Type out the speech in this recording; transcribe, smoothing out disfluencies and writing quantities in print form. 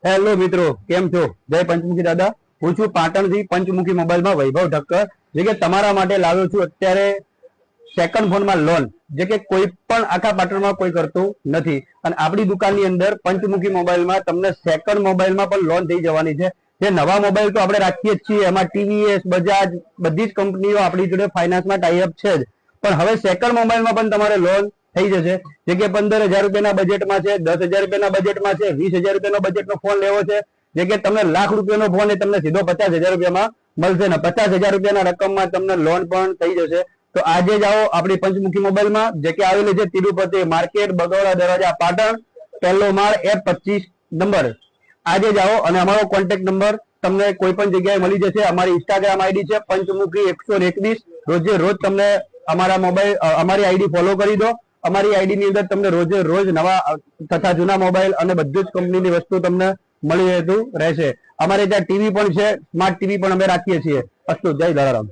Hello મિત્રો, કેમ છો? જય પંચમુખી દાદા. હું છું પાટણથી પંચમુખી મોબાઈલમાં વૈભવ ઠક્કર, જે કે તમારા માટે લાવ્યો છું અત્યારે સેકન્ડ ફોનમાં લોન, જે કે કોઈ પણ આખા પાટણમાં કોઈ કરતું નથી. અને આપણી દુકાનની અંદર પંચમુખી મોબાઈલમાં તમને સેકન્ડ મોબાઈલમાં પણ લોન થઈ જવાની છે. જે નવા મોબાઈલ તો આપણે રાખીએ જ છીએ, એમાં ટીવીએસ, બજાજ, બધી જ કંપનીઓ આપણી જોડે ફાઇનાન્સમાં ટાઈઅપ છે જ. પણ હવે સેકન્ડ મોબાઈલમાં પણ તમારે લોન થઈ જશે. જે કે 15,000 રૂપિયાના બજેટમાં છે, 10,000 રૂપિયાના બજેટમાં છે, 20,000 રૂપિયાનો બજેટનો ફોન લેવો છે. જે કે તમને લાખ રૂપિયાનો ફોન એ તમને સીધો 50,000 રૂપિયામાં મળશે ને 50,000 રૂપિયાના રકમમાં તમને લોન પણ થઈ જશે. તો આજે જ આવો આપણી પંચમુખી મોબાઈલમાં, જે કે આવેલી છે તિરુપતિ માર્કેટ, બગોડા દરવાજા, પાટણ, પહેલો માળ, F25 નંબર. આજે જ આવો અને અમારો કોન્ટેક્ટ નંબર તમને કોઈ પણ જગ્યાએ મળી જશે. અમારી ઇન્સ્ટાગ્રામ આઈડી છે પંચમુખી 121. રોજે રોજ તમને અમારી આઈડી ફોલો કરી દો. અમારી આઈડી ની અંદર તમને રોજે રોજ નવા તથા જૂના મોબાઈલ અને બધી જ કંપનીની વસ્તુ તમને મળી રહેતું રહેશે. અમારે ત્યાં ટીવી પણ છે, સ્માર્ટ ટીવી પણ અમે રાખીએ છીએ. અસ્તુ, જય દયારામ.